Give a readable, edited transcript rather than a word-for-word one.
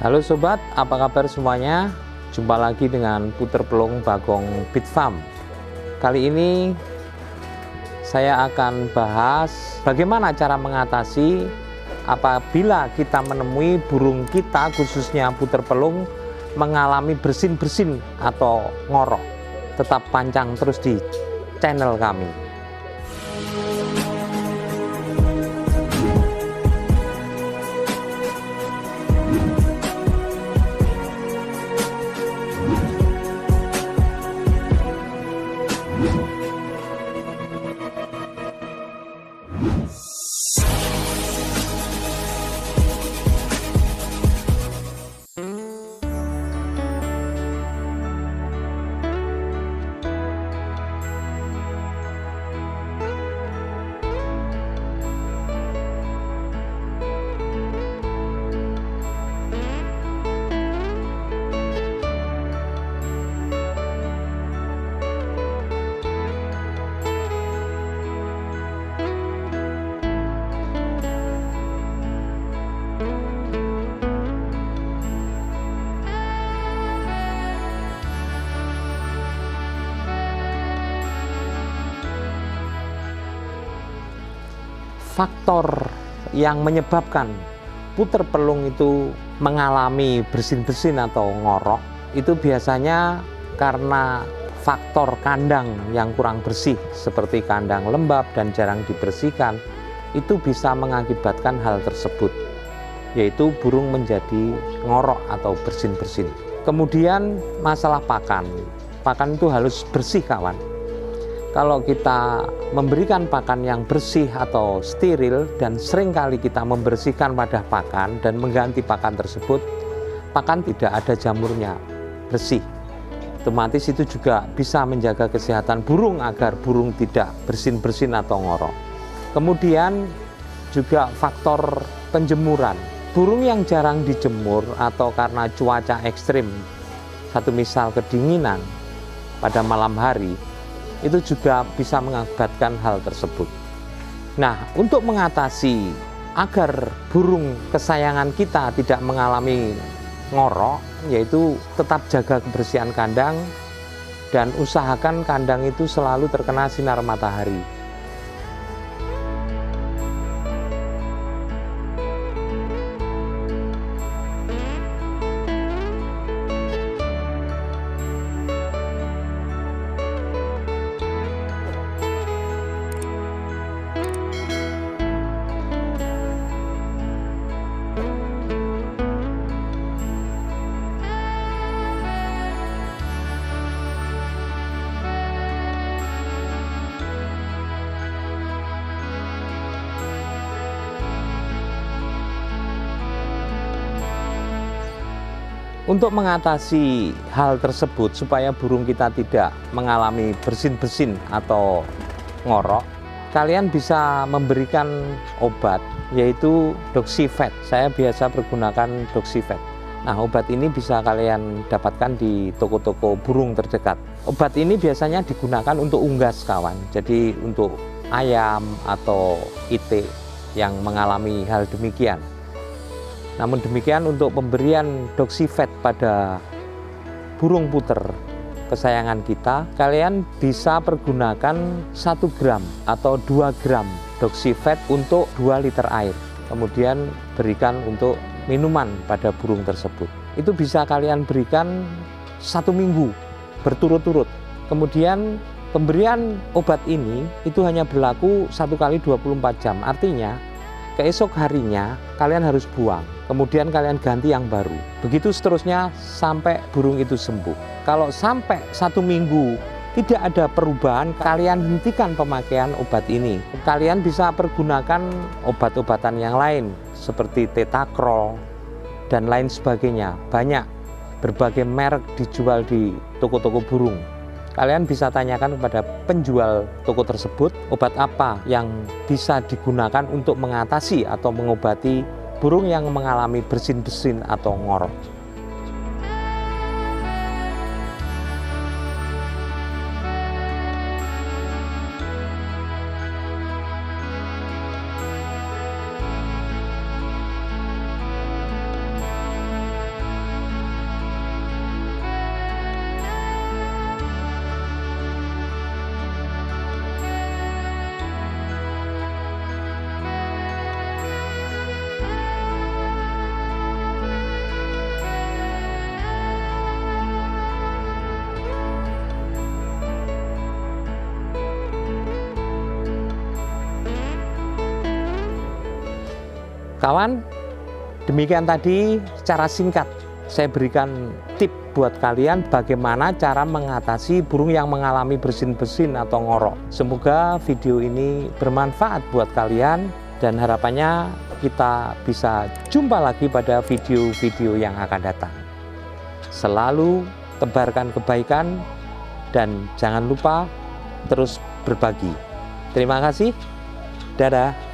Halo sobat, apa kabar semuanya? Jumpa lagi dengan Puter Pelung Bagong Bit Farm. Kali ini saya akan bahas bagaimana cara mengatasi apabila kita menemui burung kita, khususnya puter pelung, mengalami bersin-bersin atau ngorok. Tetap pancang terus di channel kami. Faktor yang menyebabkan puter pelung itu mengalami bersin-bersin atau ngorok itu biasanya karena faktor kandang yang kurang bersih, seperti kandang lembab dan jarang dibersihkan. Itu bisa mengakibatkan hal tersebut, yaitu burung menjadi ngorok atau bersin-bersin. Kemudian masalah pakan itu harus bersih kawan. Kalau kita memberikan pakan yang bersih atau steril dan seringkali kita membersihkan wadah pakan dan mengganti pakan tersebut, pakan tidak ada jamurnya, bersih. Otomatis itu juga bisa menjaga kesehatan burung agar burung tidak bersin-bersin atau ngorok. Kemudian juga faktor penjemuran. Burung yang jarang dijemur atau karena cuaca ekstrim, satu misal kedinginan pada malam hari, itu juga bisa mengakibatkan hal tersebut. Nah, untuk mengatasi agar burung kesayangan kita tidak mengalami ngorok, yaitu tetap jaga kebersihan kandang dan usahakan kandang itu selalu terkena sinar matahari. Untuk mengatasi hal tersebut supaya burung kita tidak mengalami bersin-bersin atau ngorok, kalian bisa memberikan obat, yaitu Doxyvet. Saya biasa menggunakan Doxyvet. Nah, obat ini bisa kalian dapatkan di toko-toko burung terdekat. Obat ini biasanya digunakan untuk unggas kawan, jadi untuk ayam atau itik yang mengalami hal demikian. Namun demikian, untuk pemberian Doxyvet pada burung puter kesayangan kita, kalian bisa pergunakan 1 gram atau 2 gram Doxyvet untuk 2 liter air. Kemudian berikan untuk minuman pada burung tersebut. Itu bisa kalian berikan 1 minggu berturut-turut. Kemudian pemberian obat ini itu hanya berlaku 1 kali 24 jam. Artinya keesok harinya kalian harus buang, kemudian kalian ganti yang baru. Begitu seterusnya sampai burung itu sembuh. Kalau sampai 1 minggu tidak ada perubahan, kalian hentikan pemakaian obat ini. Kalian bisa pergunakan obat-obatan yang lain seperti Tetakrol dan lain sebagainya. Banyak berbagai merek dijual di toko-toko burung. Kalian bisa tanyakan kepada penjual toko tersebut obat apa yang bisa digunakan untuk mengatasi atau mengobati burung yang mengalami bersin-bersin atau ngorok. Kawan, demikian tadi secara singkat saya berikan tip buat kalian bagaimana cara mengatasi burung yang mengalami bersin-bersin atau ngorok. Semoga video ini bermanfaat buat kalian dan harapannya kita bisa jumpa lagi pada video-video yang akan datang. Selalu tebarkan kebaikan dan jangan lupa terus berbagi. Terima kasih. Dadah.